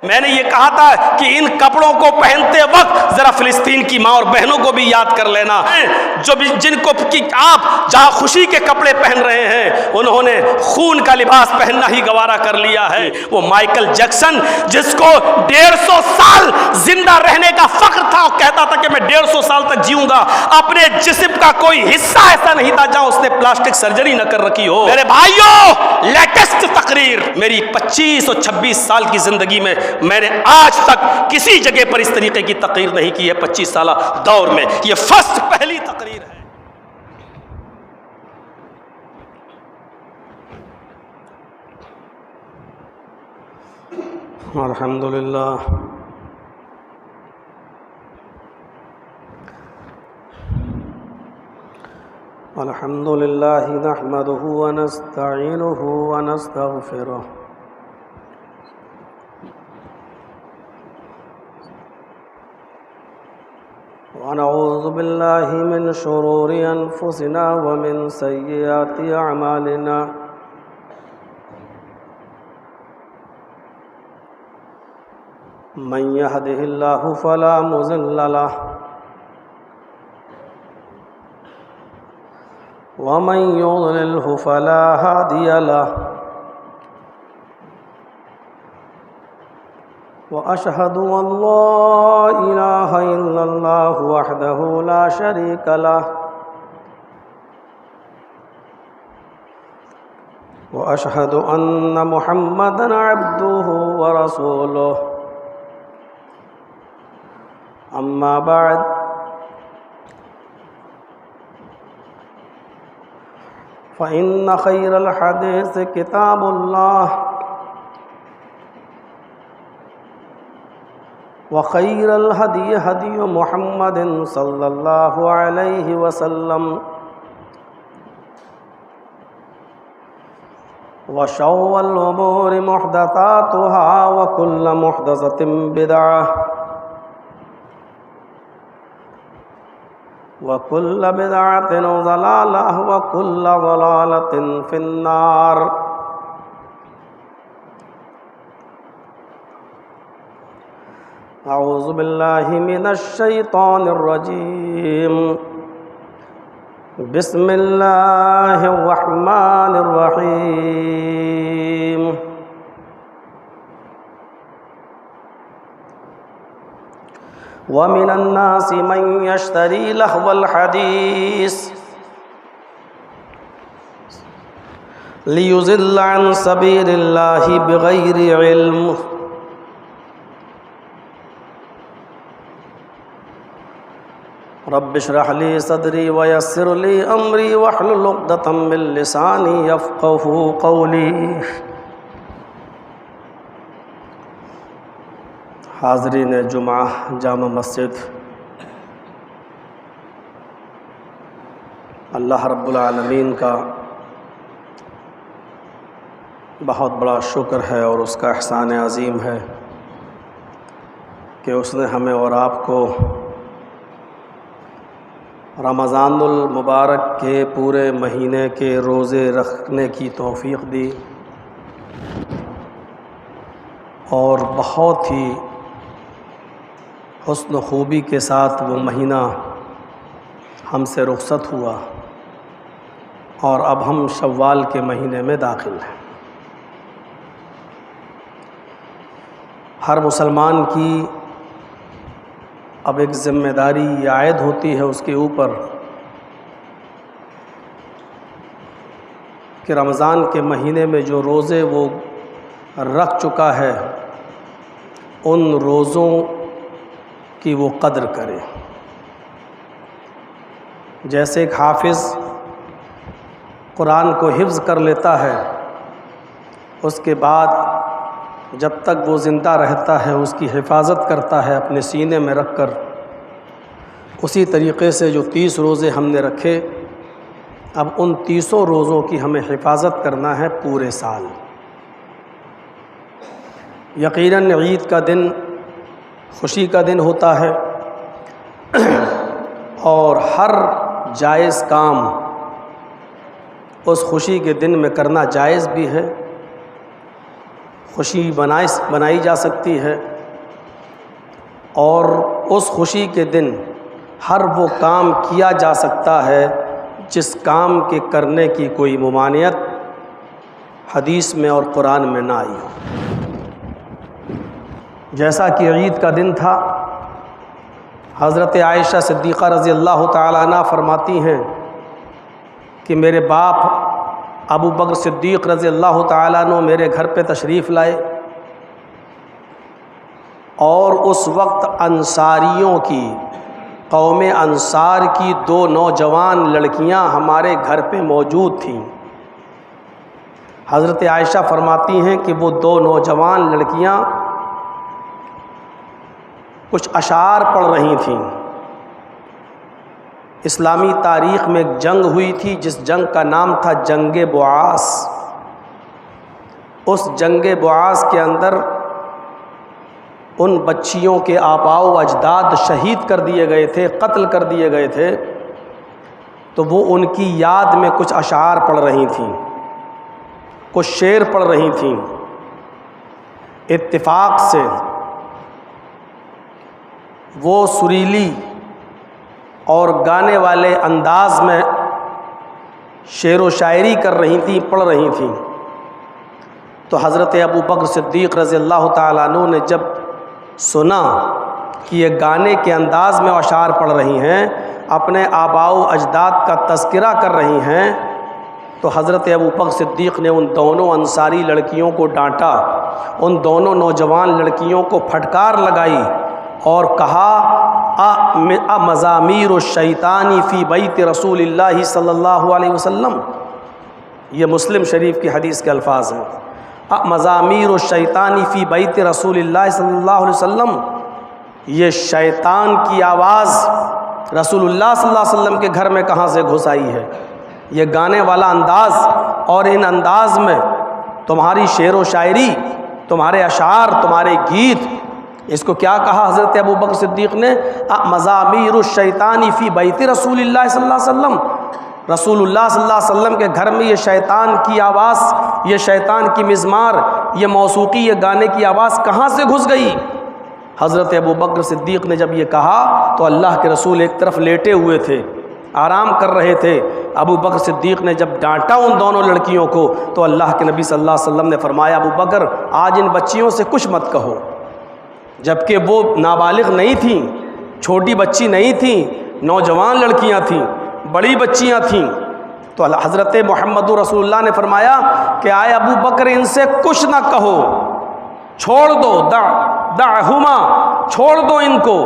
میں نے یہ کہا تھا کہ ان کپڑوں کو پہنتے وقت ذرا فلسطین کی ماں اور بہنوں کو بھی یاد کر لینا، جن کو آپ جہاں خوشی کے کپڑے پہن رہے ہیں انہوں نے خون کا لباس پہننا ہی گوارا کر لیا ہے۔ وہ مائیکل جیکسن جس کو 150 سال زندہ رہنے کا فخر تھا، وہ کہتا تھا کہ میں 150 سال تک جیوں گا، اپنے جسم کا کوئی حصہ ایسا نہیں تھا جہاں اس نے پلاسٹک سرجری نہ کر رکھی ہو۔ میرے بھائیوں، لیٹسٹ تقریر میری 25 اور 26 سال کی زندگی میں میں نے آج تک کسی جگہ پر اس طریقے کی تقریر نہیں کی ہے۔ 25 سالہ دور میں یہ فرسٹ پہلی تقریر ہے۔ الحمدللہ الحمدللہ نحمدہ ونستعینہ ونستغفرہ ونعوذ باللہ من شرور انفسنا ومن سیئات اعمالنا، من يهده الله فلا مضل له ومن يضلله فلا هادي له، وأشهد أن لا إله إلا الله وحده لا شريك له، وأشهد أن محمدًا عبده ورسوله، أما بعد فإن خير الحديث كتاب الله، وخير الهدي هدي محمد صلى الله عليه وسلم، وشر الأمور محدثاتها وكل محدثة بدعة وكل بدعة ضلالة وكل ضلالة في النار۔ أعوذ بالله من الشيطان الرجيم، بسم الله الرحمن الرحيم۔ ومن الناس من يشتري لهو الحديث ليضل عن سبيل الله بغير علم، رب اشرح لي صدري ويسر لي أمري واحلل عقدة من لساني يفقهوا قولي۔ حاضرین جمعہ جامع مسجد، اللہ رب العالمین کا بہت بڑا شکر ہے اور اس کا احسان عظیم ہے کہ اس نے ہمیں اور آپ کو رمضان المبارک کے پورے مہینے کے روزے رکھنے کی توفیق دی، اور بہت ہی حسن و خوبی کے ساتھ وہ مہینہ ہم سے رخصت ہوا، اور اب ہم شوال کے مہینے میں داخل ہیں۔ ہر مسلمان کی اب ایک ذمہ داری یہ عائد ہوتی ہے اس کے اوپر کہ رمضان کے مہینے میں جو روزے وہ رکھ چکا ہے ان روزوں کی وہ قدر کرے۔ جیسے ایک حافظ قرآن کو حفظ کر لیتا ہے، اس کے بعد جب تک وہ زندہ رہتا ہے اس کی حفاظت کرتا ہے اپنے سینے میں رکھ کر، اسی طریقے سے جو 30 روزے ہم نے رکھے، اب ان 30 روزوں کی ہمیں حفاظت کرنا ہے پورے سال۔ یقیناً عید کا دن خوشی کا دن ہوتا ہے، اور ہر جائز کام اس خوشی کے دن میں کرنا جائز بھی ہے، خوشی بنائی جا سکتی ہے، اور اس خوشی کے دن ہر وہ کام کیا جا سکتا ہے جس کام کے کرنے کی کوئی ممانعت حدیث میں اور قرآن میں نہ آئی ہو۔ جیسا کہ عید کا دن تھا، حضرت عائشہ صدیقہ رضی اللہ تعالیٰ عنہ فرماتی ہیں کہ میرے باپ ابو بکر صدیق رضی اللہ تعالیٰ عنہ میرے گھر پہ تشریف لائے، اور اس وقت انصاریوں کی، قوم انصار کی 2 نوجوان لڑکیاں ہمارے گھر پہ موجود تھیں۔ حضرت عائشہ فرماتی ہیں کہ وہ 2 نوجوان لڑکیاں کچھ اشعار پڑھ رہی تھیں۔ اسلامی تاریخ میں ایک جنگ ہوئی تھی جس جنگ کا نام تھا جنگ بعاث۔ اس جنگ بعاث کے اندر ان بچیوں کے آباء و اجداد شہید کر دیے گئے تھے، قتل کر دیے گئے تھے، تو وہ ان کی یاد میں کچھ اشعار پڑھ رہی تھیں، کچھ شعر پڑھ رہی تھیں۔ اتفاق سے وہ سریلی اور گانے والے انداز میں شعر و شاعری کر رہی تھیں، پڑھ رہی تھیں۔ تو حضرت ابو بکر صدیق رضی اللہ تعالیٰ عنہ نے جب سنا کہ یہ گانے کے انداز میں اشعار پڑھ رہی ہیں، اپنے آباء و اجداد کا تذکرہ کر رہی ہیں، تو حضرت ابو بکر صدیق نے ان دونوں انصاری لڑکیوں کو ڈانٹا، ان دونوں نوجوان لڑکیوں کو پھٹکار لگائی اور کہا مزامیر الشیطان فی بیت رسول اللہ صلی اللہ علیہ وسلم۔ یہ مسلم شریف کی حدیث کے الفاظ ہیں، مزامیر الشیطان فی بیت رسول اللہ صلی اللہ علیہ وسلم۔ یہ شیطان کی آواز رسول اللہ صلی اللہ علیہ وسلم کے گھر میں کہاں سے گھس آئی ہے؟ یہ گانے والا انداز، اور ان انداز میں تمہاری شعر و شاعری، تمہارے اشعار، تمہارے گیت، اس کو کیا کہا حضرت ابو بکر صدیق نے؟ مزامیر الشیطان فی بیت رسول اللہ صلی اللہ علیہ وسلم۔ رسول اللہ صلی اللہ علیہ وسلم کے گھر میں یہ شیطان کی آواز، یہ شیطان کی مزمار، یہ موسیقی، یہ گانے کی آواز کہاں سے گھس گئی؟ حضرت ابو بکر صدیق نے جب یہ کہا تو اللہ کے رسول ایک طرف لیٹے ہوئے تھے، آرام کر رہے تھے۔ ابو بکر صدیق نے جب ڈانٹا ان دونوں لڑکیوں کو تو اللہ کے نبی صلی اللہ علیہ وسلم نے فرمایا، ابو بکر آج ان بچیوں سے کچھ مت کہو، جبکہ وہ نابالغ نہیں تھیں، چھوٹی بچی نہیں تھیں، نوجوان لڑکیاں تھیں، بڑی بچیاں تھیں۔ تو حضرت محمد رسول اللہ نے فرمایا کہ آئے ابو بکر ان سے کچھ نہ کہو، چھوڑ دو، دعہما، چھوڑ دو ان کو۔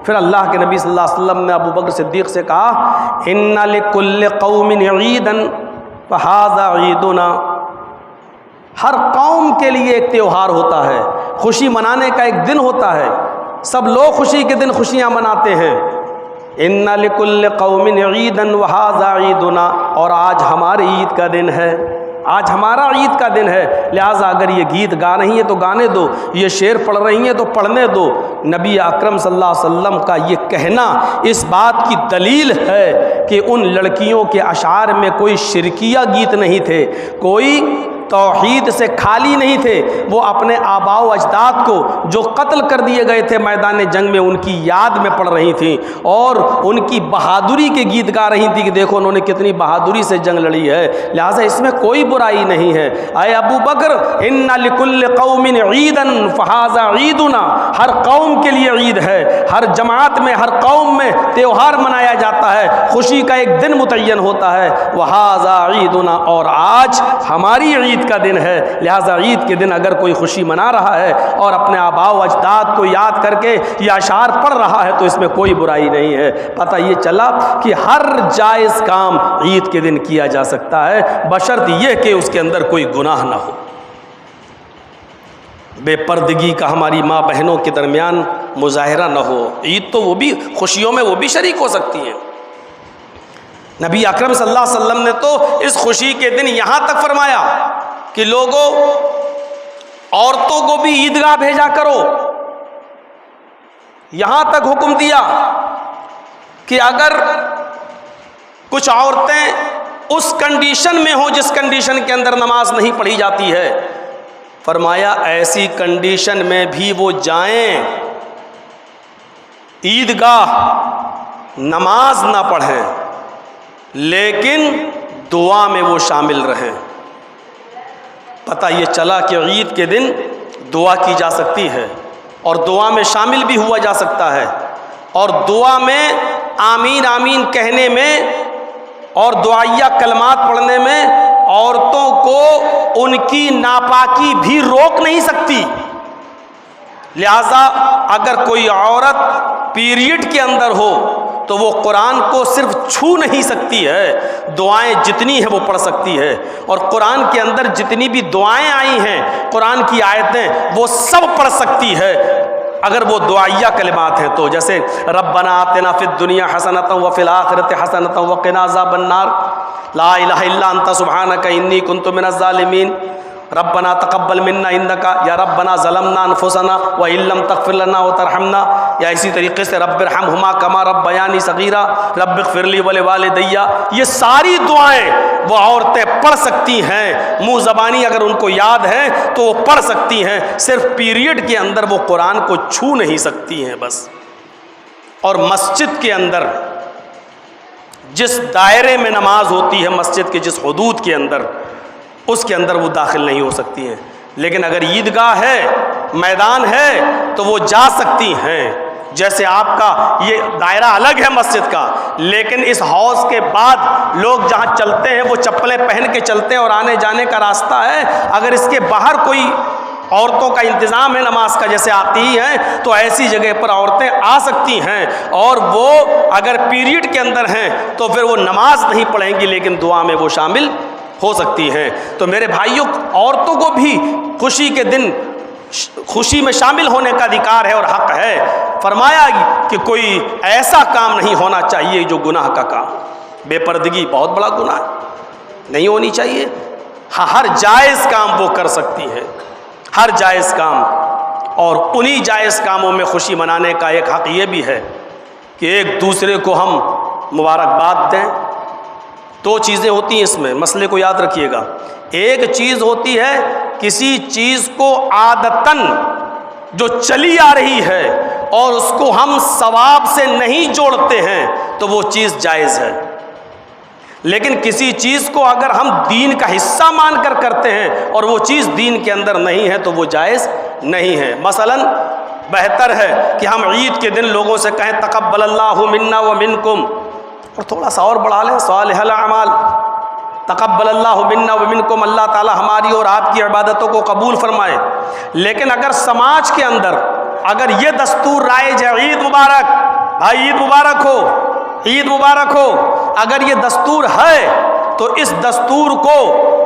پھر اللہ کے نبی صلی اللہ علیہ وسلم نے ابو بکر صدیق سے کہا، ان لکل قوم عیدا فہذا عیدنا۔ ہر قوم کے لیے ایک تہوار ہوتا ہے، خوشی منانے کا ایک دن ہوتا ہے، سب لوگ خوشی کے دن خوشیاں مناتے ہیں۔ ان لکل قوم عیدا وہذا عیدنا، اور آج ہماری عید کا دن ہے، آج ہمارا عید کا دن ہے، لہٰذا اگر یہ گیت گا رہی ہیں تو گانے دو، یہ شعر پڑھ رہی ہیں تو پڑھنے دو۔ نبی اکرم صلی اللہ علیہ وسلم کا یہ کہنا اس بات کی دلیل ہے کہ ان لڑکیوں کے اشعار میں کوئی شرکیہ گیت نہیں تھے، کوئی توحید سے خالی نہیں تھے، وہ اپنے آباء و اجداد کو جو قتل کر دیے گئے تھے میدان جنگ میں، ان کی یاد میں پڑھ رہی تھیں، اور ان کی بہادری کے گیت گا رہی تھیں کہ دیکھو انہوں نے کتنی بہادری سے جنگ لڑی ہے، لہٰذا اس میں کوئی برائی نہیں ہے۔ اے ابو بکر، ان لکل قوم عیدا فہذا عیدنا، ہر قوم کے لیے عید ہے، ہر جماعت میں، ہر قوم میں تہوار منایا جاتا ہے، خوشی کا ایک دن متعین ہوتا ہے، وہذا عیدنا، اور آج ہماری عید کا دن ہے، لہٰذا عید کے دن اگر کوئی خوشی منا رہا ہے اور اپنے آباء و اجداد کو یاد کر کے یہ اشعار پڑھ رہا ہے تو اس میں کوئی برائی نہیں ہے۔ پتہ یہ چلا کہ ہر جائز کام عید کے دن کیا جا سکتا ہے، بشرط یہ کہ اس کے اندر کوئی گناہ نہ ہو۔ بے پردگی کا ہماری ماں بہنوں کے درمیان مظاہرہ نہ ہو۔ عید تو وہ بھی خوشیوں میں وہ بھی شریک ہو سکتی ہیں۔ نبی اکرم صلی اللہ علیہ وسلم نے تو اس خوشی کے دن یہاں تک فرمایا کہ لوگوں، عورتوں کو بھی عیدگاہ بھیجا کرو، یہاں تک حکم دیا کہ اگر کچھ عورتیں اس کنڈیشن میں ہوں جس کنڈیشن کے اندر نماز نہیں پڑھی جاتی ہے، فرمایا ایسی کنڈیشن میں بھی وہ جائیں، عیدگاہ نماز نہ پڑھیں لیکن دعا میں وہ شامل رہیں۔ پتہ یہ چلا کہ عید کے دن دعا کی جا سکتی ہے اور دعا میں شامل بھی ہوا جا سکتا ہے، اور دعا میں آمین آمین کہنے میں اور دعائیہ کلمات پڑھنے میں عورتوں کو ان کی ناپاکی بھی روک نہیں سکتی۔ لہذا اگر کوئی عورت پیریڈ کے اندر ہو تو وہ قرآن کو صرف چھو نہیں سکتی ہے، دعائیں جتنی ہیں وہ پڑھ سکتی ہے، اور قرآن کے اندر جتنی بھی دعائیں آئی ہیں، قرآن کی آیتیں، وہ سب پڑھ سکتی ہے اگر وہ دعائیہ کلمات ہیں تو۔ جیسے ربنا آتنا فی الدنیا حسنۃ وفی الآخرۃ حسنۃ وقنا عذاب النار، لا الہ الا انت سبحانک انی کنت من الظالمین، ربنا تقبل منا انک، یا ربنا ظلمنا انفسنا وان لم تغفر لنا وترحمنا، یا اسی طریقے سے رب ارحمہما کما ربیانی صغیرا، رب اغفر لی ولوالدی۔ یہ ساری دعائیں وہ عورتیں پڑھ سکتی ہیں، منہ زبانی اگر ان کو یاد ہے تو وہ پڑھ سکتی ہیں، صرف پیریڈ کے اندر وہ قرآن کو چھو نہیں سکتی ہیں بس۔ اور مسجد کے اندر جس دائرے میں نماز ہوتی ہے، مسجد کے جس حدود کے اندر، اس کے اندر وہ داخل نہیں ہو سکتی ہیں، لیکن اگر عیدگاہ ہے، میدان ہے تو وہ جا سکتی ہیں۔ جیسے آپ کا یہ دائرہ الگ ہے مسجد کا، لیکن اس حوض کے بعد لوگ جہاں چلتے ہیں وہ چپلیں پہن کے چلتے ہیں اور آنے جانے کا راستہ ہے، اگر اس کے باہر کوئی عورتوں کا انتظام ہے نماز کا جیسے آتی ہی ہیں، تو ایسی جگہ پر عورتیں آ سکتی ہیں، اور وہ اگر پیریڈ کے اندر ہیں تو پھر وہ نماز نہیں پڑھیں گی لیکن دعا میں وہ شامل ہو سکتی ہیں۔ تو میرے بھائیوں، عورتوں کو بھی خوشی کے دن خوشی میں شامل ہونے کا ادھیکار ہے اور حق ہے۔ فرمایا کہ کوئی ایسا کام نہیں ہونا چاہیے جو گناہ کا کام، بے پردگی بہت بڑا گناہ ہے، نہیں ہونی چاہیے۔ ہاں، ہر جائز کام وہ کر سکتی ہے، ہر جائز کام، اور انہی جائز کاموں میں خوشی منانے کا ایک حق یہ بھی ہے کہ ایک دوسرے کو ہم مبارکباد دیں۔ دو چیزیں ہوتی ہیں اس میں، مسئلے کو یاد رکھیے گا۔ ایک چیز ہوتی ہے کسی چیز کو عادتاً جو چلی آ رہی ہے اور اس کو ہم ثواب سے نہیں جوڑتے ہیں تو وہ چیز جائز ہے، لیکن کسی چیز کو اگر ہم دین کا حصہ مان کر کرتے ہیں اور وہ چیز دین کے اندر نہیں ہے تو وہ جائز نہیں ہے۔ مثلا بہتر ہے کہ ہم عید کے دن لوگوں سے کہیں تقبل اللہ منا ومنکم، اور تھوڑا سا اور بڑھا لیں صالح الاعمال، تقبل اللہ منا ومنکم، اللہ تعالی ہماری اور آپ کی عبادتوں کو قبول فرمائے۔ لیکن اگر سماج کے اندر اگر یہ دستور رائج ہے، عید مبارک بھائی، عید مبارک ہو، عید مبارک ہو، اگر یہ دستور ہے تو اس دستور کو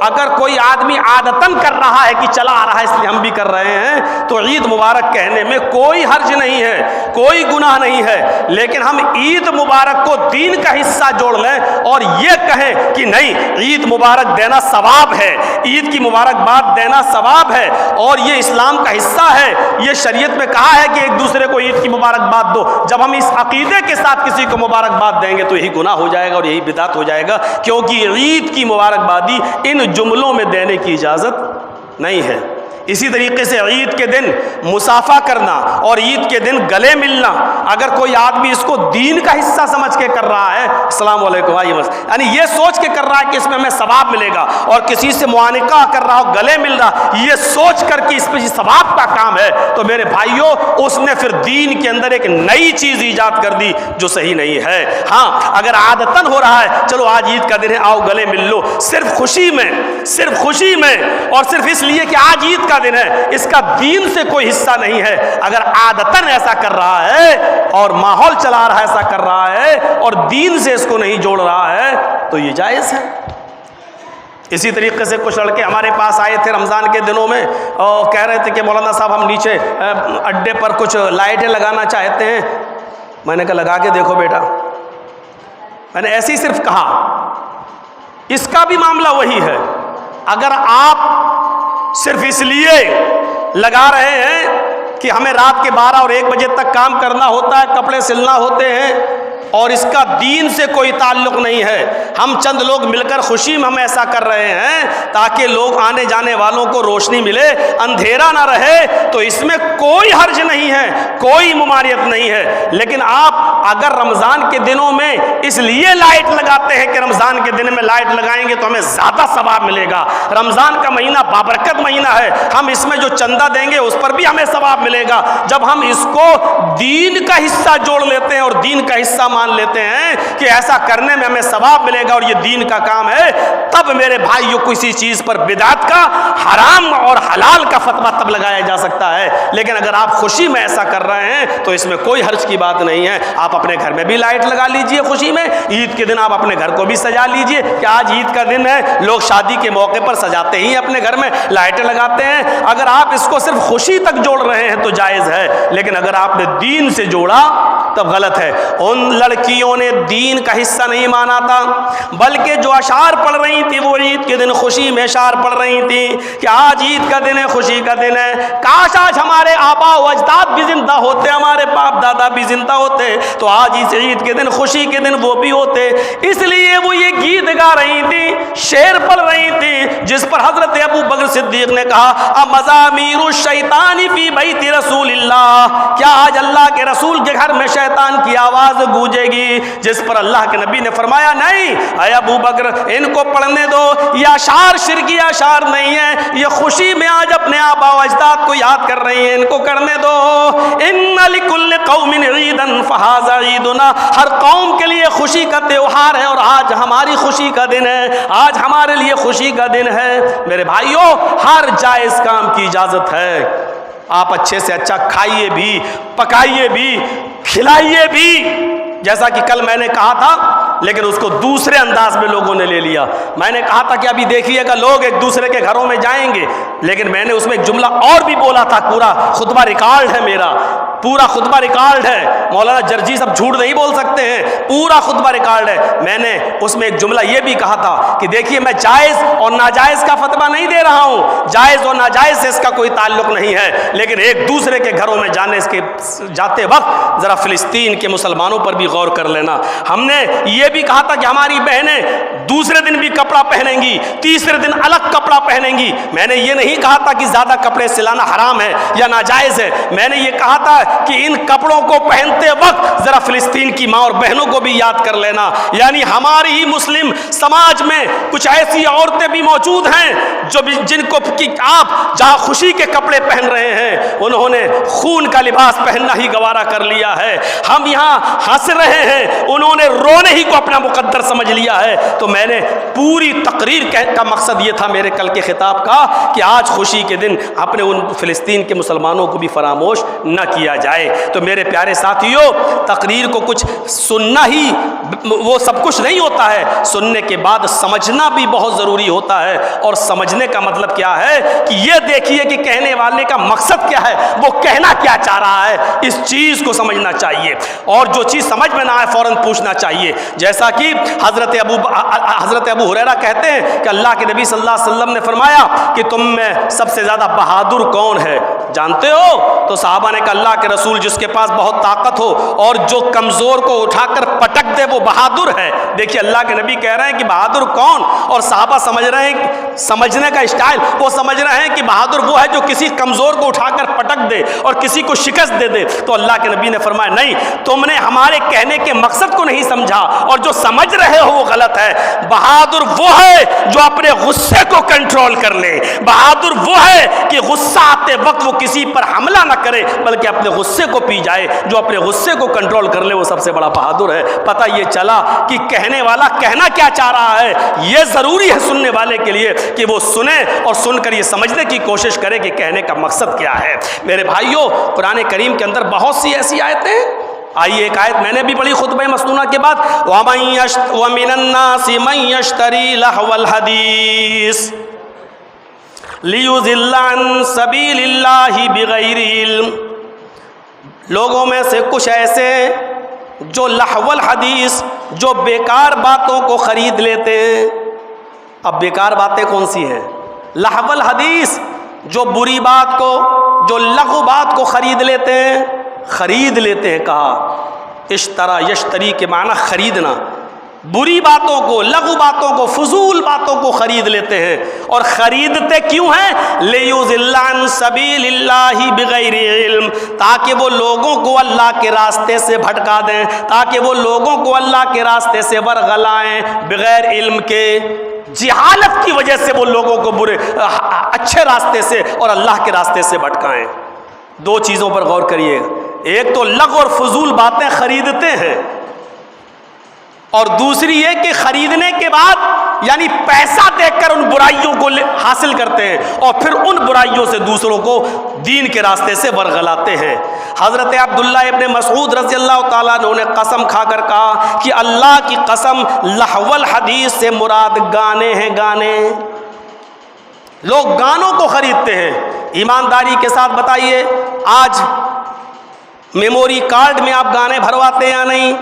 اگر کوئی آدمی عادتاً کر رہا ہے کہ چلا آ رہا ہے اس لیے ہم بھی کر رہے ہیں، تو عید مبارک کہنے میں کوئی حرج نہیں ہے، کوئی گناہ نہیں ہے۔ لیکن ہم عید مبارک کو دین کا حصہ جوڑ لیں اور یہ کہیں کہ نہیں، عید مبارک دینا ثواب ہے، عید کی مبارکباد دینا ثواب ہے اور یہ اسلام کا حصہ ہے، یہ شریعت میں کہا ہے کہ ایک دوسرے کو عید کی مبارکباد دو۔ جب ہم اس عقیدے کے ساتھ کسی کو مبارکباد دیں گے تو یہی گناہ ہو جائے گا اور یہی بدعت ہو جائے گا، کیونکہ عید کی مبارکبادی ان جملوں میں دینے کی اجازت نہیں ہے۔ اسی طریقے سے عید کے دن مصافحہ کرنا اور عید کے دن گلے ملنا، اگر کوئی آدمی اس کو دین کا حصہ سمجھ کے کر رہا ہے، السلام علیکم بھائی، یعنی یہ سوچ کے کر رہا ہے کہ اس میں ہمیں ثواب ملے گا، اور کسی سے معانقہ کر رہا ہو، گلے مل رہا، یہ سوچ کر کہ اس پہ ثواب کا کام ہے، تو میرے بھائیوں اس نے پھر دین کے اندر ایک نئی چیز ایجاد کر دی جو صحیح نہیں ہے۔ ہاں، اگر عادتاً ہو رہا ہے چلو آج عید کا دن ہے آؤ گلے مل لو، صرف خوشی میں اور صرف اس لیے کہ آج عید کا دن ہے، اس کا دین سے کوئی حصہ نہیں ہے۔ اگر عادتاً ایسا کر رہا ہے اور ماحول چلا رہا ہے ایسا کر رہا ہے اور دین سے اس کو نہیں جوڑ رہا ہے تو یہ جائز ہے۔ اسی طریقے سے کچھ لڑکے ہمارے پاس آئے تھے رمضان کے دنوں میں اور کہہ رہے تھے کہ مولانا صاحب ہم نیچے اڈے پر کچھ لائٹیں لگانا چاہتے ہیں۔ میں نے کہا لگا کے دیکھو بیٹا، میں نے ایسے ہی صرف کہا، اس کا بھی معاملہ وہی ہے۔ اگر آپ صرف اس لیے لگا رہے ہیں کہ ہمیں رات کے 12 اور 1 بجے تک کام کرنا ہوتا ہے، کپڑے سلنا ہوتے ہیں، اور اس کا دین سے کوئی تعلق نہیں ہے. ہم چند لوگ مل کر خوشی میں ہم ایسا کر رہے ہیں تاکہ لوگ آنے جانے والوں کو روشنی ملے, اندھیرا نہ رہے, تو اس میں کوئی حرج نہیں ہے, کوئی ممانعت نہیں ہے. لیکن آپ اگر رمضان کے دنوں میں اس لیے لائٹ لگاتے ہیں کہ رمضان کے دن میں لائٹ لگائیں گے تو ہمیں زیادہ ثواب ملے گا, رمضان کا مہینہ بابرکت مہینہ ہے, ہم اس میں جو چندہ دیں گے اس پر بھی ہمیں ثواب ملے گا, جب ہم اس کو دین کا حصہ جوڑ لیتے ہیں اور دین کا حصہ مان لیتے ہیں کہ ایسا کرنے میں ہمیں ثواب ملے گا اور یہ دین کا کام ہے, تب میرے بھائیوں کسی چیز پر بدعت کا, حرام اور حلال کا فتویٰ تب لگایا جا سکتا ہے. لیکن اگر آپ خوشی میں ایسا کر رہے ہیں تو اس میں کوئی حرج کی بات نہیں ہے. آپ اپنے گھر میں بھی لائٹ لگا لیجئے خوشی میں, عید کے دن آپ اپنے گھر کو بھی سجا لیجئے کہ آج عید کا دن ہے, لوگ شادی کے موقع پر سجاتے ہی اپنے گھر میں لائٹیں لگاتے ہیں. اگر آپ اس کو صرف خوشی تک جوڑ رہے ہیں تو جائز ہے, لیکن اگر آپ نے دین سے جوڑا تب غلط ہے. ان لڑکیوں نے دین کا حصہ نہیں مانا تھا, بلکہ جو اشعار پڑھ رہی تھی وہ عید کے دن خوشی میں اشعار پڑھ رہی تھی کہ آج عید کا دن ہے, خوشی کا دن ہے, کاش آج ہمارے آبا و اجداد بھی زندہ ہوتے, ہمارے باپ دادا بھی زندہ ہوتے تو آج اس عید کے دن, خوشی کے دن وہ بھی ہوتے. اس لیے وہ یہ گیت گا رہی تھی, شعر پڑھ رہی تھی, جس پر حضرت ابو بکر صدیق نے کہا مزامیر الشیطان فی بیت رسول اللہ, کیا آج اللہ کے رسول کے گھر میں شیطان کی آواز گونجے گی؟ جس پر اللہ کے نبی نے فرمایا نہیں اے ابو بکر, ان کو پڑھنے دو, یہ اشعار شرکی اشعار نہیں ہے, یہ خوشی میں آج اپنے آبا و اجداد کو یاد کر رہی ہیں, ان کو کرنے دو. ان لکل قوم عیدا فہذا عیدنا, ہر قوم کے لیے خوشی کا تہوار ہے اور آج ہماری خوشی کا دن ہے, آج ہمارے لیے خوشی کا دن ہے. میرے بھائیوں, ہر جائز کام کی اجازت ہے. آپ اچھے سے اچھا کھائیے بھی, پکائیے بھی, کھلائیے بھی, جیسا کہ کل میں نے کہا تھا, لیکن اس کو دوسرے انداز میں لوگوں نے لے لیا. میں نے کہا تھا کہ ابھی دیکھیے گا لوگ ایک دوسرے کے گھروں میں جائیں گے, لیکن میں نے اس میں ایک جملہ اور بھی بولا تھا, پورا خطبہ ریکارڈ ہے, میرا پورا خطبہ ریکارڈ ہے. مولانا جرجی صاحب جھوٹ نہیں بول سکتے ہیں, پورا خطبہ ریکارڈ ہے. میں نے اس میں ایک جملہ یہ بھی کہا تھا کہ دیکھیے میں جائز اور ناجائز کا فتویٰ نہیں دے رہا ہوں, جائز اور ناجائز سے اس کا کوئی تعلق نہیں ہے, لیکن ایک دوسرے کے گھروں میں جاتے وقت ذرا فلسطین کے مسلمانوں پر بھی غور کر لینا. ہم نے یہ بھی کہا تھا کہ ہماری بہنیں دوسرے دن بھی کپڑا پہنیں گی, تیسرے دن الگ کپڑا پہنیں گی. میں نے یہ نہیں کہا تھا کہ زیادہ کپڑے سلانا حرام ہے یا ناجائز ہے, میں نے یہ کہا تھا کہ ان کپڑوں کو پہنتے وقت ذرا فلسطین کی ماں اور بہنوں کو بھی یاد کر لینا. یعنی ہماری ہی مسلم سماج میں کچھ ایسی عورتیں بھی موجود ہیں جن کو آپ جہاں خوشی کے کپڑے پہن رہے ہیں انہوں نے خون کا لباس پہننا ہی گوارا کر لیا ہے. ہم یہاں ہنس رہے ہیں, انہوں نے رونے ہی کو اپنا مقدر سمجھ لیا ہے. تو میں نے پوری تقریر کا مقصد یہ تھا میرے کل کے خطاب کا کہ آج خوشی کے دن اپنے ان فلسطین کے مسلمانوں کو بھی فراموش نہ کیا جائے. تو میرے پیارے ساتھیوں, تقریر کو کچھ سننا ہی وہ سب کچھ نہیں ہوتا ہے, سننے کے بعد سمجھنا بھی بہت ضروری ہوتا ہے. اور سمجھنے کا مطلب کیا ہے کہ یہ دیکھیے کہ کہنے والے کا مقصد کیا ہے, وہ کہنا کیا چاہ رہا ہے, اس چیز کو سمجھنا چاہیے. اور جو چیز سمجھ میں نہ آئے فوراً پوچھنا چاہیے. جیسا کہ حضرت ابو ہریرہ کہتے ہیں کہ اللہ کے نبی صلی اللہ علیہ وسلم نے فرمایا کہ تم میں سب سے زیادہ بہادر کون ہے, جانتے ہو؟ تو صحابہ نے کہا اللہ کے رسول جس کے پاس بہت طاقت ہو اور جو کمزور کو اٹھا کر پٹک دے وہ بہادر ہے. دیکھیے اللہ کے نبی کہہ رہے ہیں کہ بہادر کون, اور صحابہ سمجھ رہے ہیں, سمجھنے کا اسٹائل وہ سمجھ رہے ہیں کہ بہادر وہ ہے جو کسی کمزور کو اٹھا کر پٹک دے اور کسی کو شکست دے دے. تو اللہ کے نبی نے فرمایا نہیں, تم نے ہمارے کہنے کے مقصد کو نہیں سمجھا, اور جو سمجھ رہے ہو وہ غلط ہے. بہادر وہ ہے جو اپنے غصے کو کنٹرول کر لے, بہادر وہ ہے کہ غصہ آتے وقت وہ کسی پر حملہ نہ کرے بلکہ اپنے غصے کو پی جائے. جو اپنے غصے کو کنٹرول کر لے وہ سب سے بڑا بہادر ہے. پتہ یہ چلا کہ کہنے والا کہنا کیا چاہ رہا ہے. یہ ضروری ہے سننے والے کے لیے کہ وہ سنے اور سن کر یہ سمجھنے کی کوشش کرے کہ کہنے کا مقصد کیا ہے. میرے بھائیوں, قرآن کریم کے اندر بہت سی ایسی آیتیں ہیں. آئیے ایک آیت میں نے بھی پڑھی خطبہ مسنونہ کے بعد, وَمِنَ النَّاسِ مَن يَشْتَرِي لَهْوَ الْحَدِيثِ لِيُضِلَّ عَن سَبِيلِ اللَّهِ بِغَيْرِ عِلْمٍ. لوگوں میں سے کچھ ایسے جو لہو الحدیث, جو بیکار باتوں کو خرید لیتے ہیں. اب بیکار باتیں کون سی ہیں؟ لہو الحدیث, جو بری بات کو, جو لغو بات کو خرید لیتے ہیں. خرید لیتے ہیں کہا, اشترا یشتری کے معنی خریدنا، بری باتوں کو، لغو باتوں کو، فضول باتوں کو خرید لیتے ہیں. اور خریدتے کیوں ہیں؟ لیضل عن سبیل اللہ بغیر علم، تاکہ وہ لوگوں کو اللہ کے راستے سے بھٹکا دیں، تاکہ وہ لوگوں کو اللہ کے راستے سے ورغلائیں بغیر علم کے. جہالت کی وجہ سے وہ لوگوں کو اچھے راستے سے اور اللہ کے راستے سے بھٹکائیں. دو چیزوں پر غور کریے، ایک تو لغو اور فضول باتیں خریدتے ہیں، اور دوسری یہ کہ خریدنے کے بعد یعنی پیسہ دے کر ان برائیوں کو حاصل کرتے ہیں اور پھر ان برائیوں سے دوسروں کو دین کے راستے سے ورغلاتے ہیں. حضرت عبداللہ ابن مسعود رضی اللہ تعالیٰ عنہ نے قسم کھا کر کہا کہ اللہ کی قسم لہو الحدیث سے مراد گانے ہیں. گانے، لوگ گانوں کو خریدتے ہیں. ایمانداری کے ساتھ بتائیے، آج میموری کارڈ میں آپ گانے بھرواتے ہیں یا نہیں؟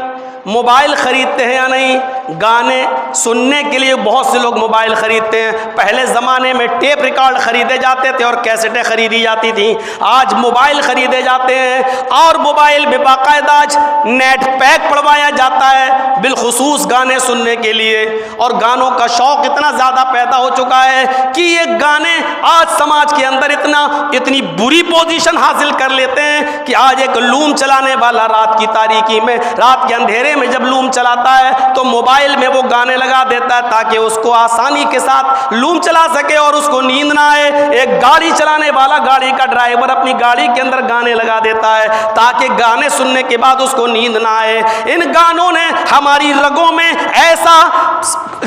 موبائل خریدتے ہیں یا نہیں؟ گانے سننے کے لیے بہت سے لوگ موبائل خریدتے ہیں. پہلے زمانے میں ٹیپ ریکارڈ خریدے جاتے تھے اور کیسٹیں خریدی جاتی تھیں. آج موبائل خریدے جاتے ہیں اور موبائل میں باقاعدہ آج نیٹ پیک پڑوایا جاتا ہے بالخصوص گانے سننے کے لیے. اور گانوں کا شوق اتنا زیادہ پیدا ہو چکا ہے کہ یہ گانے آج سماج کے اندر اتنی بری پوزیشن حاصل کر لیتے ہیں کہ آج ایک لوم چلانے والا رات کی تاریکی میں، رات کے اندھیرے میں جب لوم چلاتا ہے تو موبائل میں وہ گانے لگا دیتا ہے تاکہ اس کو آسانی کے ساتھ لوم چلا سکے اور اس کو نیند نہ آئے. ایک گاڑی چلانے والا، گاڑی کا ڈرائیور اپنی گاڑی کے اندر گانے لگا دیتا ہے تاکہ گانے سننے کے بعد اس کو نیند نہ آئے. ان گانوں نے ہماری رگوں میں ایسا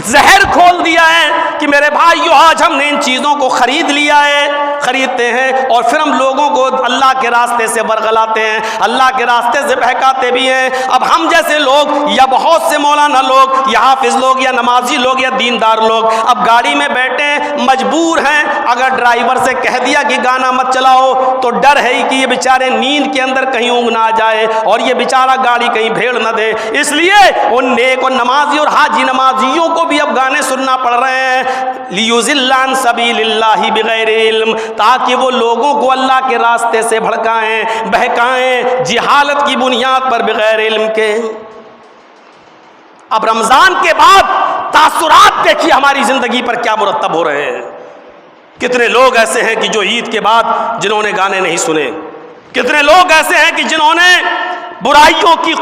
زہر کھول دیا ہے کہ میرے بھائیو آج ہم نے ان چیزوں کو خرید لیا ہے، خریدتے ہیں اور پھر ہم لوگوں کو اللہ کے راستے سے ورغلاتے ہیں، اللہ کے راستے سے بہکاتے بھی ہیں. اب ہم جیسے لوگ یا بہت سے مولانا لوگ یا حافظ لوگ یا نمازی لوگ یا دیندار لوگ اب گاڑی میں بیٹھے مجبور ہیں، اگر ڈرائیور سے کہہ دیا کہ گانا مت چلاؤ تو ڈر ہے کہ یہ بیچارے نیند کے اندر کہیں اونگ نہ آ جائے اور یہ بیچارہ گاڑی کہیں بھیڑ نہ دے. اس لیے ان نیک اور نمازی اور حاجی نمازیوں کو بھی اب گانے سننا پڑ رہے ہیں لیضل عن سبیل اللہ بغیر علم، تاکہ وہ لوگوں کو اللہ کے راستے سے بھڑکائیں، بہکائیں جہالت کی بنیاد پر بغیر علم کے. اب رمضان کے بعد تاثرات دیکھیے ہماری زندگی پر کیا مرتب ہو رہے ہیں. کتنے لوگ ایسے ہیں کہ جو عید کے بعد جنہوں نے گانے نہیں سنے، کتنے لوگ ایسے ہیں کہ جنہوں نے برائیوں کی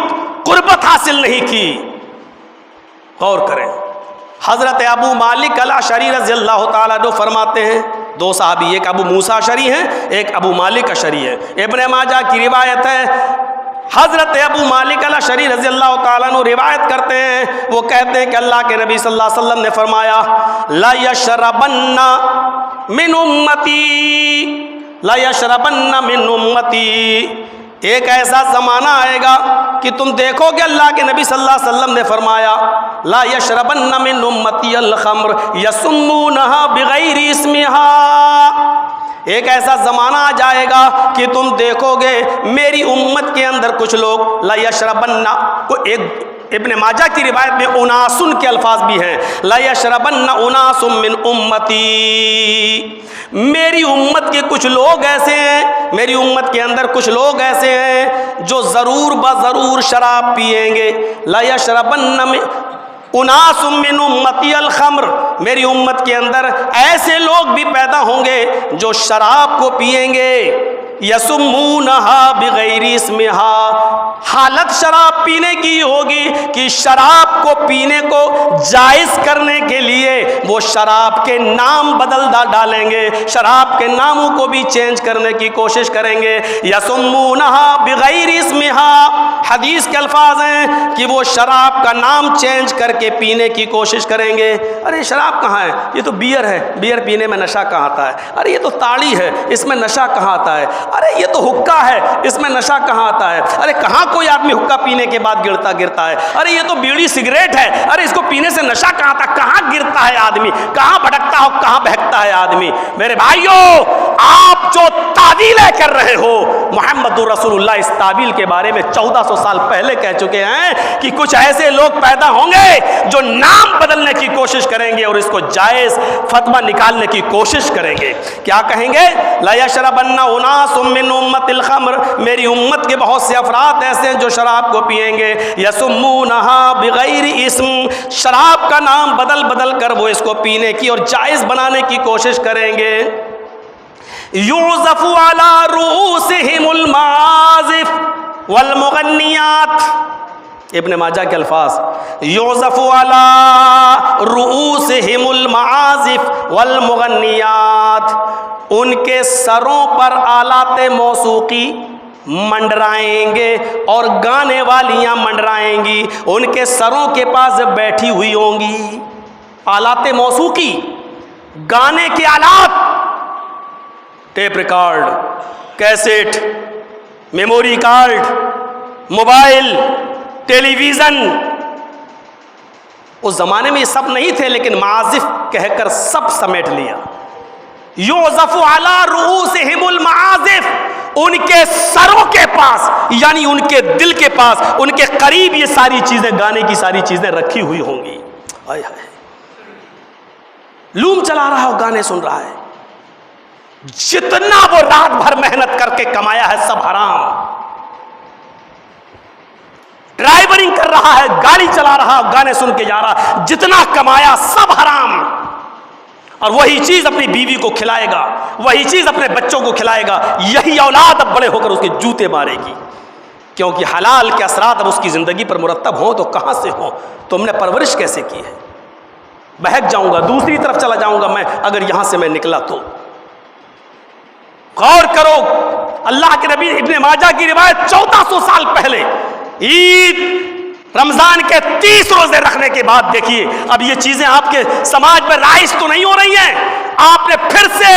قربت حاصل نہیں کی. غور کریں، حضرت ابو مالک الاشعری رضی اللہ تعالیٰ عنہ فرماتے ہیں، دو صحابی، ایک ابو موسیٰ اشعری ہیں، ایک ابو مالک اشعری ہے، ابن ماجہ کی روایت ہے. حضرت ابو مالک الاشعری رضی اللہ تعالیٰ عنہ روایت کرتے ہیں، وہ کہتے ہیں کہ اللہ کے نبی صلی اللہ علیہ وسلم نے فرمایا لا یشربن من امتی، لا یشربن من امتی، ایک ایسا زمانہ آئے گا کہ تم دیکھو گے، اللہ کے نبی صلی اللہ علیہ وسلم نے فرمایا لا یشربن من امتی الخمر یسمونہا بغیر اسمہا، ایک ایسا زمانہ آ جائے گا کہ تم دیکھو گے میری امت کے اندر کچھ لوگ لا یشربن، ایک ابن ماجہ کی روایت میں اناسن کے الفاظ بھی ہیں، لا یشربن اناس من امتی، میری امت کے کچھ لوگ ایسے ہیں، میری امت کے اندر کچھ لوگ ایسے ہیں جو ضرور بضرور شراب پیئیں گے. لا یشربن اناس من امتی الخمر، میری امت کے اندر ایسے لوگ بھی پیدا ہوں گے جو شراب کو پیئیں گے. یسمونہا بغیر اسمہا، حالت شراب پینے کی ہوگی کہ شراب کو پینے کو جائز کرنے کے لیے وہ شراب کے نام بدل ڈالیں گے، شراب کے ناموں کو بھی چینج کرنے کی کوشش کریں گے. یسمونہا بغیر اسمہا، حدیث کے الفاظ ہیں کہ وہ شراب کا نام چینج کر کے پینے کی کوشش کریں گے. ارے شراب کہاں ہے؟ یہ تو بیئر ہے، بیئر پینے میں نشہ کہاں آتا ہے؟ ارے یہ تو تاڑی ہے، اس میں نشہ کہاں آتا ہے؟ ارے یہ تو حکا ہے، اس میں نشہ کہاں آتا ہے؟ ارے کہاں کوئی آدمی حکا پینے کے بعد گرتا ہے؟ ارے یہ تو بیڑی سگریٹ ہے، ارے اس کو پینے سے نشہ کہاں آتا ہے؟ کہاں گرتا ہے آدمی؟ کہاں بھٹکتا ہے، کہاں بہکتا ہے آدمی؟ میرے بھائیوں، آپ جو تعویلیں کر رہے ہو، محمد رسول اللہ اس تعویل کے بارے میں 1400 سال پہلے کہہ چکے ہیں کہ کچھ ایسے لوگ پیدا ہوں گے جو نام بدلنے کی کوشش کریں گے اور اس کو جائز فتویٰ نکالنے کی کوشش کریں گے۔ کیا کہیں گے؟ لا یشربن اناس من امت الخمر، میری امت کے بہت سے افراد ایسے ہیں جو شراب کو پیئیں گے، یسمونہا بغیر اسم، شراب کا نام بدل بدل کر وہ اس کو پینے کی اور جائز بنانے کی کوشش کریں گے۔ یعزف علی رؤوسہم المعازف والمغنیات، ابن ماجہ کے الفاظ، یعزف علی رؤوسہم المعازف والمغنیات، ان کے سروں پر آلات موسیقی منڈرائیں گے اور گانے والیاں منڈرائیں گی، ان کے سروں کے پاس بیٹھی ہوئی ہوں گی۔ آلات موسیقی، گانے کے آلات، tape record, cassette, memory card, mobile, television. اس زمانے میں یہ سب نہیں تھے لیکن معازف کہہ کر سب سمیٹ لیا۔ یعزف علی رؤوسہم المعازف، ان کے سروں کے پاس یعنی ان کے دل کے پاس، ان کے قریب یہ ساری چیزیں، گانے کی ساری چیزیں رکھی ہوئی ہوں گی۔ آئے ہائے، لوم چلا رہا ہے اور گانے سن رہا ہے، جتنا وہ رات بھر محنت کر کے کمایا ہے سب حرام، ڈرائیورنگ کر رہا ہے، گاڑی چلا رہا ہے، گانے سن کے جا رہا، جتنا کمایا سب حرام، اور وہی چیز اپنی بیوی کو کھلائے گا، وہی چیز اپنے بچوں کو کھلائے گا، یہی اولاد اب بڑے ہو کر اس کے جوتے مارے گی، کیونکہ حلال کے اثرات اب اس کی زندگی پر مرتب ہوں تو کہاں سے ہوں؟ تم نے پرورش کیسے کی ہے؟ بہک جاؤں گا، دوسری طرف چلا جاؤں گا میں اگر یہاں سے میں نکلا تو۔ غور کرو، اللہ کے نبی، ابن ماجہ کی روایت 1400 سال پہلے، عید رمضان کے 30 روزے رکھنے کے بعد دیکھیے اب یہ چیزیں آپ کے سماج میں رائج تو نہیں ہو رہی ہیں۔ آپ نے پھر سے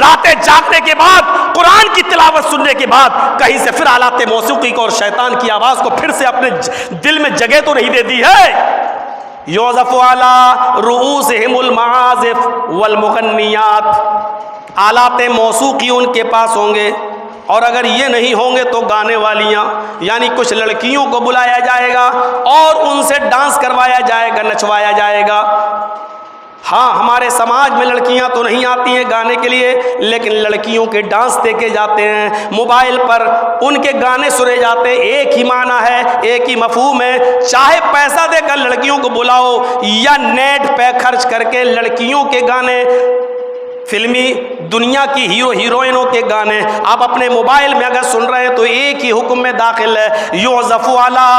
راتیں جاگنے کے بعد، قرآن کی تلاوت سننے کے بعد کہیں سے پھر آلات موسیقی کو اور شیطان کی آواز کو پھر سے اپنے دل میں جگہ تو نہیں دے دی ہے۔ یعزف علی رؤوسہم المعازف والمغنیات، آلات موسیقی ان کے پاس ہوں گے، اور اگر یہ نہیں ہوں گے تو گانے والیاں، یعنی کچھ لڑکیوں کو بلایا جائے گا اور ان سے ڈانس کروایا جائے گا، نچوایا جائے گا۔ ہاں، ہمارے سماج میں لڑکیاں تو نہیں آتی ہیں گانے کے لیے، لیکن لڑکیوں کے ڈانس دیکھے جاتے ہیں، موبائل پر ان کے گانے سنے جاتے ہیں، ایک ہی معنی ہے، ایک ہی مفہوم ہے۔ چاہے پیسہ دے کر لڑکیوں کو بلاؤ یا نیٹ پہ خرچ کر کے لڑکیوں کے گانے، فلمی دنیا کی ہیرو ہیروئنوں کے گانے آپ اپنے موبائل میں اگر سن رہے ہیں تو ایک ہی حکم میں داخل ہے، یعزف علی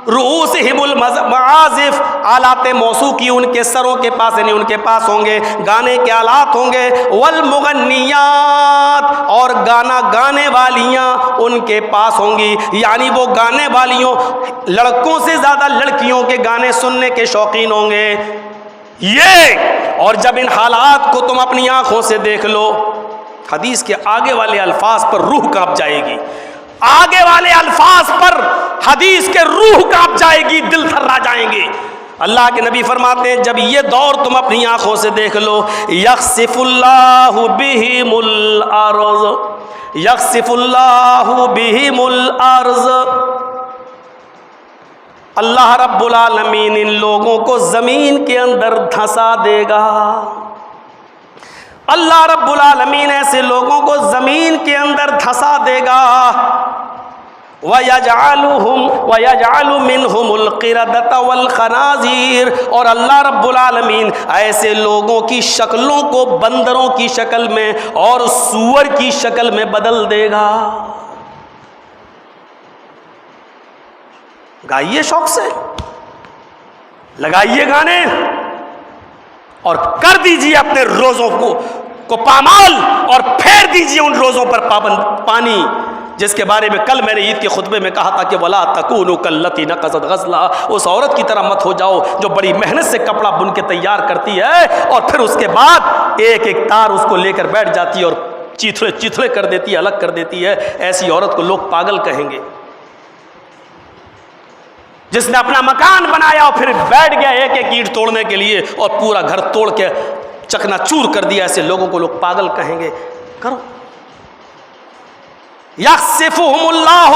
رؤوسہم المعازف، آلات موسیقی ان کے سروں کے پاس یعنی ان کے پاس ہوں گے، گانے کے آلات ہوں گے، والمغنیات، اور گانا گانے والیاں ان کے پاس ہوں گی، یعنی وہ گانے والیوں لڑکوں سے زیادہ لڑکیوں کے گانے سننے کے شوقین ہوں گے۔ یہ اور جب ان حالات کو تم اپنی آنکھوں سے دیکھ لو، حدیث کے آگے والے الفاظ پر روح کانپ جائے گی، آگے والے الفاظ پر حدیث کے روح کانپ جائے گی، دل تھرا جائیں گے۔ اللہ کے نبی فرماتے ہیں جب یہ دور تم اپنی آنکھوں سے دیکھ لو، یخسف اللہ بہم الارض، یخسف اللہ بہم الارض، اللہ رب العالمین ان لوگوں کو زمین کے اندر دھنسا دے گا۔ اللہ رب العالمین ایسے لوگوں کو زمین کے اندر دھنسا دے گا۔ وَيَجْعَلُ مِنْهُمُ الْقِرَدَةَ وَالْخَنَازِيرَ، اور اللہ رب العالمین ایسے لوگوں کی شکلوں کو بندروں کی شکل میں اور سور کی شکل میں بدل دے گا۔ گائیے شوق سے، لگائیے گانے اور کر دیجئے اپنے روزوں کو پامال، اور پھیر دیجئے ان روزوں پر پانی، جس کے بارے میں کل میں نے عید کے خطبے میں کہا تھا کہ وَلَا تَكُونُوا كَالَّتِي نَقَضَتْ غَزْلَهَا، اس عورت کی طرح مت ہو جاؤ جو بڑی محنت سے کپڑا بن کے تیار کرتی ہے اور پھر اس کے بعد ایک ایک تار اس کو لے کر بیٹھ جاتی ہے اور چیتھڑے چیتھڑے کر دیتی ہے، الگ کر دیتی ہے۔ ایسی عورت کو لوگ پاگل کہیں گے۔ جس نے اپنا مکان بنایا اور پھر بیٹھ گیا ایک ایک اینٹ توڑنے کے لیے اور پورا گھر توڑ کے چکنا چور کر دیا، ایسے لوگوں کو لوگ پاگل کہیں گے۔ کرو. یخسفہم اللہ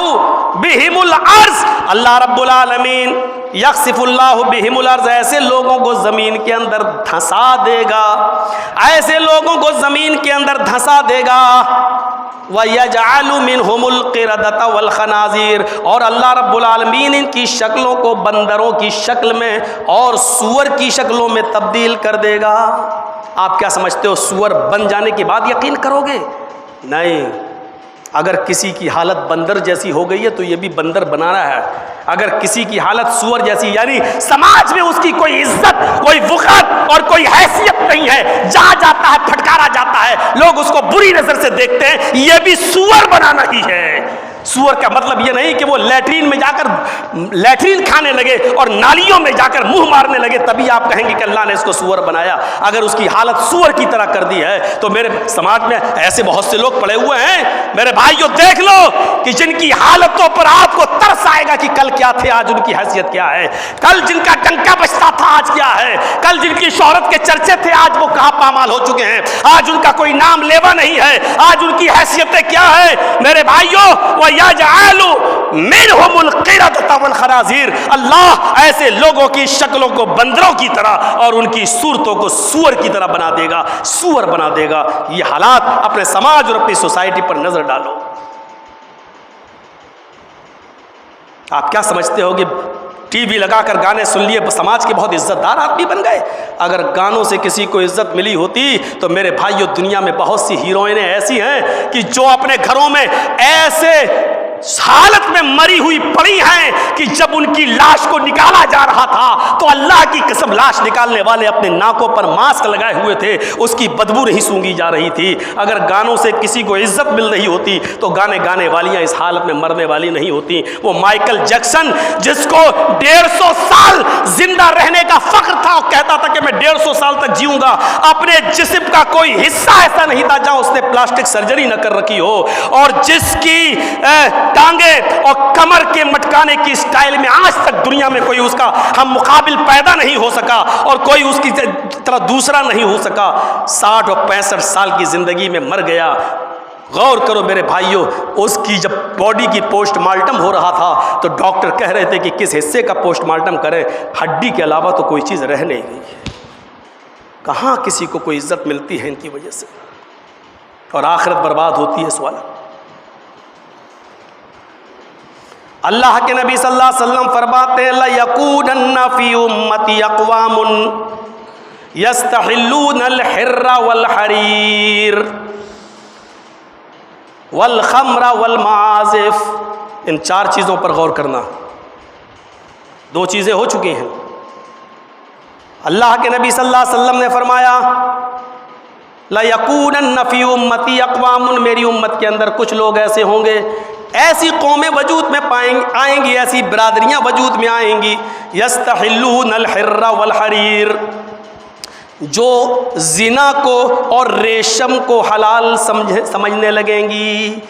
بہم الارض، اللہ رب العالمین یخسف اللہ بہم الارض، ایسے لوگوں کو زمین کے اندر دھنسا دے گا، ایسے لوگوں کو زمین کے اندر دھنسا دے گا. وَيَجْعَلُ مِنْهُمُ الْقِرَدَةَ وَالْخَنَازِيرَ، اور اللہ رب العالمین ان کی شکلوں کو بندروں کی شکل میں اور سور کی شکلوں میں تبدیل کر دے گا. آپ کیا سمجھتے ہو سور بن جانے کے بعد یقین کرو گے؟ نہیں. اگر کسی کی حالت بندر جیسی ہو گئی ہے تو یہ بھی بندر بنانا ہے. اگر کسی کی حالت سور جیسی، یعنی سماج میں اس کی کوئی عزت، کوئی وقار اور کوئی حیثیت نہیں ہے، جہاں جاتا ہے پھٹکارا جاتا ہے، لوگ اس کو بری نظر سے دیکھتے ہیں، یہ بھی سور بنانا ہی ہے. سور کا مطلب یہ نہیں کہ وہ لیٹرین میں جا کر لیٹرین کھانے لگے اور نالیوں میں جا کر منہ مارنے لگے تبھی آپ کہیں گے کہ اللہ نے اس کو سور بنایا. اگر اس کی حالت سور کی طرح کر دی ہے تو میرے سماج میں ایسے بہت سے لوگ پڑے ہوئے ہیں میرے بھائیو، دیکھ لو کہ جن کی حالتوں پر آپ کو ترس آئے گا کہ کل کیا تھے، آج ان کی حیثیت کیا ہے. کل جن کا ڈنکا بجتا تھا آج کیا ہے. کل جن کی شہرت کے چرچے تھے آج وہ کہاں پامال ہو چکے ہیں. آج ان کا کوئی نام لیوا نہیں ہے. آج ان کی حیثیتیں کیا ہے میرے بھائیو. وَيَجْعَلُ مِنْهُمُ الْقِرَدَةَ وَالْخَنَازِيرَ، اللہ ایسے لوگوں کی شکلوں کو بندروں کی طرح اور ان کی صورتوں کو سور کی طرح بنا دے گا، سور بنا دے گا. یہ حالات اپنے سماج اور اپنی سوسائٹی پر نظر ڈالو. آپ کیا سمجھتے ہو کہ ٹی وی لگا کر گانے سن لیے سماج کے بہت عزت دار آدمی بن گئے؟ اگر گانوں سے کسی کو عزت ملی ہوتی تو میرے بھائیو دنیا میں بہت سی ہیروئنیں ایسی ہیں کہ جو اپنے گھروں میں ایسے حالت میں مری ہوئی پڑی ہیں کہ جب ان کی لاش کو نکالا جا رہا تھا تو اللہ کی قسم لاش نکالنے والے اپنے ناکوں پر ماسک لگائے ہوئے تھے، اس کی بدبو نہیں سونگھی جا رہی تھی. اگر گانوں سے کسی کو عزت مل رہی ہوتی تو گانے گانے والیاں اس حالت میں مرنے والی نہیں ہوتی. وہ مائیکل جیکسن جس کو 150 سال زندہ رہنے کا فخر تھا، وہ کہتا تھا کہ میں 150 سال تک جیوں گا، اپنے جسم کا کوئی حصہ ایسا نہیں تھا جہاں اس نے پلاسٹک سرجری نہ کر رکھی ہو، اور جس کی ٹانگیں اور کمر کے مٹکانے کی سٹائل میں آج تک دنیا میں کوئی اس کا ہم مقابل پیدا نہیں ہو سکا اور کوئی اس کی طرح دوسرا نہیں ہو سکا. 60 اور 65 سال کی زندگی میں مر گیا. غور کرو میرے بھائیو، اس کی جب باڈی کی پوسٹ مارٹم ہو رہا تھا تو ڈاکٹر کہہ رہے تھے کہ کس حصے کا پوسٹ مارٹم کریں، ہڈی کے علاوہ تو کوئی چیز رہ نہیں گئی. کہاں کسی کو کوئی عزت ملتی ہے ان کی وجہ سے، اور آخرت برباد ہوتی ہے. سوال اللہ کے نبی صلی اللہ علیہ وسلم فرماتے ہیں لَيَكُونَنَّ فِي أُمَّتِي أَقْوَامٌ يَسْتَحِلُّونَ الْحِرَّ وَالْحَرِيرَ وَالْخَمْرَ وَالْمَعَازِفِ. ان 4 چیزوں پر غور کرنا. 2 چیزیں ہو چکی ہیں. اللہ کے نبی صلی اللہ علیہ وسلم نے فرمایا لَيَكُونَنَّ فِي أُمَّتِي أَقْوَامٌ، میری امت کے اندر کچھ لوگ ایسے ہوں گے، ایسی قومیں وجود میں آئیں گی، ایسی برادریاں وجود میں آئیں گی، یستحلون الحر والحریر، جو زنا کو اور ریشم کو حلال سمجھنے لگیں گی،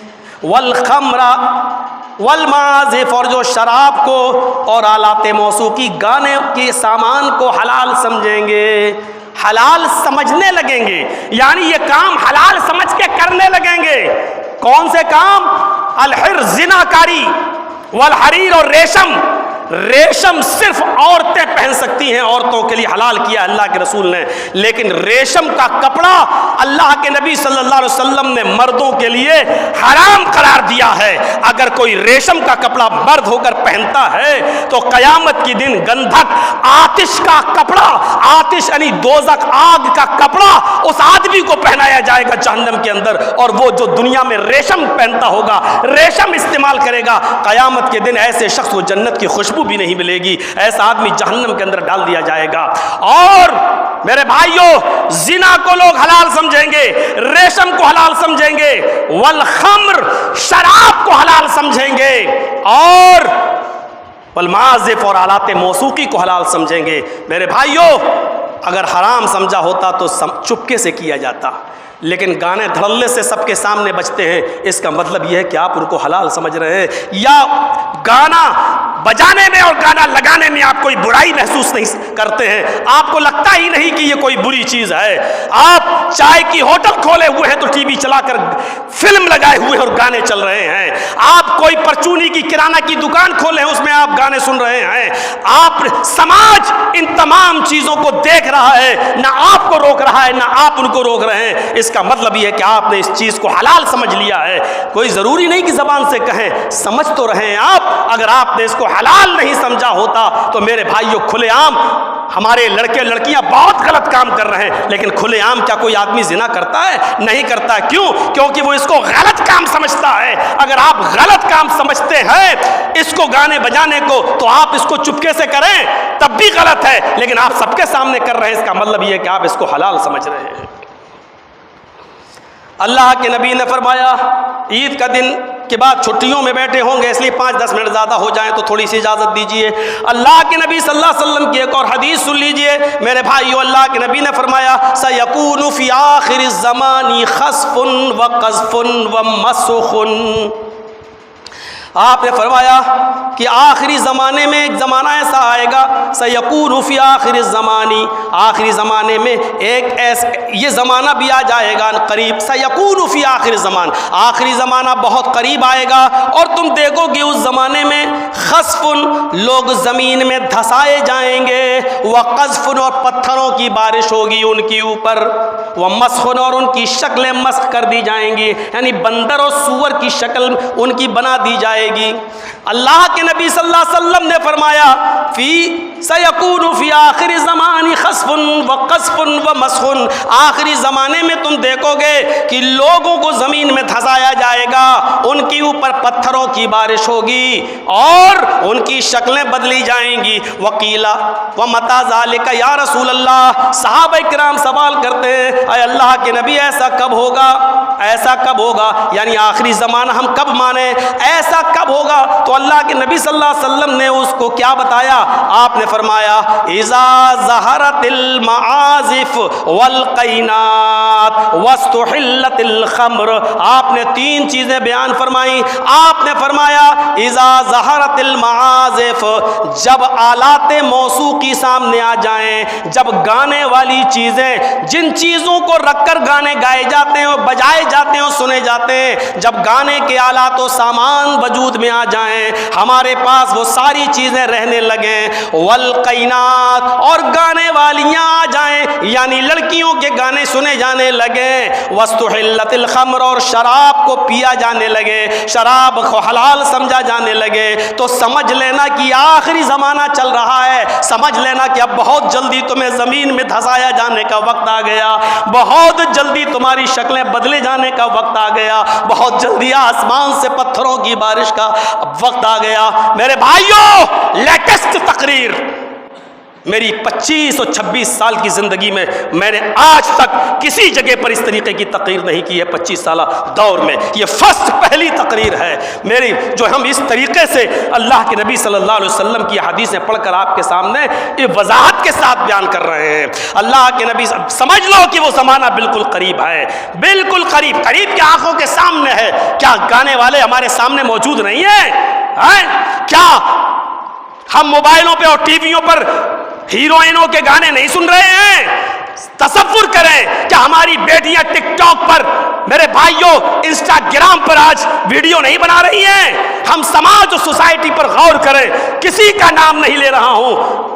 والخمر والمعازف، اور جو شراب کو اور آلات موسیقی گانے کے سامان کو حلال سمجھیں گے، حلال سمجھنے لگیں گے، یعنی یہ کام حلال سمجھ کے کرنے لگیں گے. کون سے کام؟ الحر زنا کاری، والحریر اور ریشم. ریشم صرف عورتیں پہن سکتی ہیں، عورتوں کے لیے حلال کیا اللہ کے رسول نے، لیکن ریشم کا کپڑا اللہ کے نبی صلی اللہ علیہ وسلم نے مردوں کے لیے حرام قرار دیا ہے. اگر کوئی ریشم کا کپڑا مرد ہو کر پہنتا ہے تو قیامت کے دن گندھک آتش کا کپڑا، آتش یعنی دوزخ آگ کا کپڑا اس آدمی کو پہنایا جائے گا جہنم کے اندر، اور وہ جو دنیا میں ریشم پہنتا ہوگا، ریشم استعمال کرے گا، قیامت کے دن ایسے شخص کو جنت کی خوشبو بھی نہیں ملے گی، ایسا آدمی جہنم کے اندر ڈال دیا جائے گا. اور میرے بھائیوں، زنا کو لوگ حلال سمجھیں گے، ریشم کو حلال سمجھیں گے، والخمر شراب کو حلال سمجھیں گے، اور والمعازف اور آلات موسیقی کو حلال سمجھیں گے. میرے بھائیوں، اگر حرام سمجھا ہوتا تو چپکے سے کیا جاتا، لیکن گانے دھڑلے سے سب کے سامنے بجتے ہیں. اس کا مطلب یہ ہے کہ آپ ان کو حلال سمجھ رہے ہیں، یا گانا بجانے میں اور گانا لگانے میں آپ کوئی برائی محسوس نہیں کرتے ہیں، آپ کو لگتا ہی نہیں کہ یہ کوئی بری چیز ہے۔ آپ چائے کی ہوٹل کھولے ہوئے ہیں تو ٹی وی چلا کر فلم لگائے ہوئے اور گانے چل رہے ہیں، آپ کوئی پرچونی کی کرانہ کی دکان کھولے ہیں اس میں آپ گانے سن رہے ہیں۔ آپ سماج ان تمام چیزوں کو دیکھ رہا ہے، نہ آپ کو روک رہا ہے نہ آپ ان کو روک رہے ہیں۔ اس کا مطلب یہ ہے کہ آپ نے اس چیز کو حلال سمجھ لیا ہے۔ کوئی ضروری نہیں کہ زبان سے کہیں، سمجھ تو رہے ہیں آپ۔ اگر آپ نے اس کو حلال نہیں سمجھا ہوتا تو میرے بھائیوں کھلے عام ہمارے لڑکے لڑکیاں بہت غلط کام کر رہے ہیں، لیکن کھلے عام کیا کوئی آدمی زنا کرتا ہے؟ نہیں کرتا ہے۔ کیوں؟ کیونکہ وہ اس کو غلط کام سمجھتا ہے۔ اگر آپ غلط کام سمجھتے ہیں اس کو گانے بجانے کو تو آپ اس کو چپکے سے کریں تب بھی غلط ہے، لیکن آپ سب کے سامنے کر رہے ہیں، اس کا مطلب یہ ہے کہ آپ اس کو حلال سمجھ رہے ہیں۔ اللہ کے نبی نے فرمایا عید کا دن کے بعد چھٹیوں میں بیٹھے ہوں گے اس لیے 5-10 منٹ زیادہ ہو جائیں تو تھوڑی سی اجازت دیجئے۔ اللہ کے نبی صلی اللہ علیہ وسلم کی ایک اور حدیث سن لیجئے میرے بھائیو۔ اللہ کے نبی نے فرمایا سَيَكُونُ فِي آخِرِ الزَّمَانِ خَسْفٌ وَقَذْفٌ وَمَسْخٌ۔ آپ نے فرمایا کہ آخری زمانے میں ایک زمانہ ایسا آئے گا سَيَكُونُ فِي آخِرِ الزَّمَانِ، آخری زمانے میں یہ زمانہ بھی آ جائے گا قریب۔ سَيَكُونُ فِي آخِرِ الزَّمَانِ، آخری زمانہ بہت قریب آئے گا اور تم دیکھو گے اس زمانے میں خَسْفٌ، لوگ زمین میں دھسائے جائیں گے، وَقَذْفٌ، اور پتھروں کی بارش ہوگی ان کے اوپر، وَمَسْخٌ، اور ان کی شکلیں مسخ کر دی جائیں گی، یعنی بندر اور سور کی شکل ان کی بنا دی جائے گی۔ اللہ کے نبی صلی اللہ علیہ وسلم نے فرمایا سَيَكُونُ فِي آخِرِ الزَّمَانِ خَسْفٌ وَقَذْفٌ وَمَسْخٌ، آخری زمانے میں تم دیکھو گے کہ لوگوں کو زمین میں دھسایا جائے گا، ان کے اوپر پتھروں کی بارش ہوگی اور ان کی شکلیں بدلی جائیں گی۔ وَقِيلَ وَمَتَى ذَلِكَ یا رسول اللہ، صحابہ کرام سوال کرتے ہیں اے اللہ کے نبی ایسا کب ہوگا، ایسا کب ہوگا، یعنی آخری زمانہ ہم کب مانیں، ایسا کب ہوگا؟ تو اللہ کے نبی صلی اللہ علیہ وسلم نے اس کو کیا بتایا؟ آپ نے فرمایا اذا ظہرت المعازف والقینات واستحلت الخمر۔ آپ نے 3 چیزیں بیان فرمائیں۔ آپ نے فرمایا اذا ظہرت المعازف، جب آلات موسیقی سامنے آ جائیں، جب گانے والی چیزیں، جن چیزوں کو رکھ کر گانے گائے جاتے ہیں اور بجائے جاتے ہیں اور سنے جاتے ہیں، جب گانے کے آلات و سامان وجود میں آ جائیں، ہمارے پاس وہ ساری چیزیں رہنے لگیں، والقینات، اور گانے والیاں آ جائیں، یعنی لڑکیوں کے گانے سنے جانے لگیں، واستحلت الخمر، اور شراب کو پیا جانے لگے، شراب کو حلال سمجھا جانے لگے، تو سمجھ لینا کہ آخری زمانہ چل رہا ہے، سمجھ لینا کہ اب بہت جلدی تمہیں زمین میں دھسایا جانے کا وقت آ گیا، بہت جلدی تمہاری شکلیں بدلے جانے کا وقت آ گیا، بہت جلدی آسمان سے پتھروں کی بارش کا وقت آ گیا۔ میرے بھائیوں، لیٹسٹ تقریر میری 25 اور 26 سال کی زندگی میں میں نے آج تک کسی جگہ پر اس طریقے کی تقریر نہیں کی ہے۔ 25 سالہ دور میں یہ پہلی تقریر ہے میری جو ہم اس طریقے سے اللہ کے نبی صلی اللہ علیہ وسلم کی حدیثیں پڑھ کر آپ کے سامنے یہ وضاحت کے ساتھ بیان کر رہے ہیں۔ اللہ کے نبی سمجھ لو کہ وہ زمانہ بالکل قریب ہے، بالکل قریب، قریب کی آنکھوں کے سامنے ہے۔ کیا گانے والے ہمارے سامنے موجود نہیں ہیں؟ کیا ہم موبائلوں پہ اور ٹی ویوں پر ہیروئنوں کے گانے نہیں سن رہے ہیں؟ تصور کریں کہ ہماری بیٹیاں ٹک ٹاک پر، میرے بھائیوں انسٹاگرام پر آج ویڈیو نہیں بنا رہی ہیں؟ ہم سماج اور سوسائٹی پر غور کریں، کسی کا نام نہیں لے رہا ہوں،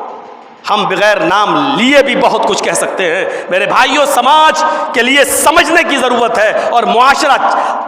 ہم بغیر نام لیے بھی بہت کچھ کہہ سکتے ہیں۔ میرے بھائیوں، سماج کے لیے سمجھنے کی ضرورت ہے اور معاشرہ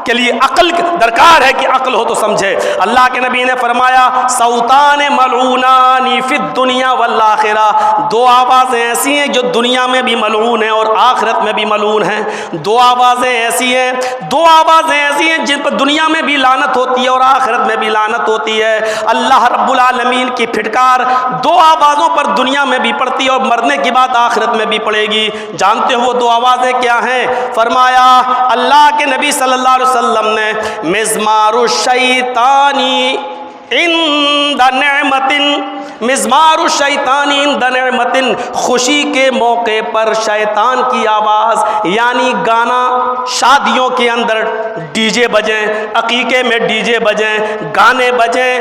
کے لیے عقل درکار ہے کہ عقل ہو تو سمجھے۔ اللہ کے نبی نے فرمایا صوتان ملعونان فی الدنیا والآخرہ، 2 آوازیں ایسی ہیں جو دنیا میں بھی ملعون ہیں اور آخرت میں بھی ملعون ہیں۔ 2 آوازیں ایسی ہیں، 2 آوازیں ایسی ہیں جن پر دنیا میں بھی لعنت ہوتی ہے اور آخرت میں بھی لعنت ہوتی ہے۔ اللہ رب العالمین کی پھٹکار 2 آوازوں پر دنیا میں بھی پڑتی ہے اور مرنے کی بات آخرت میں بھی پڑے گی۔ جانتے ہو وہ 2 آوازیں کیا ہیں؟ فرمایا اللہ کے نبی صلی اللہ علیہ وسلم نے مزمار الشیطانی عند نعمت، مزمار الشیطانی عند نعمت، خوشی کے موقع پر شیطان کی آواز، یعنی گانا، شادیوں کے اندر ڈی جے بجیں، عقیقے میں ڈی جے بجیں، گانے بجیں،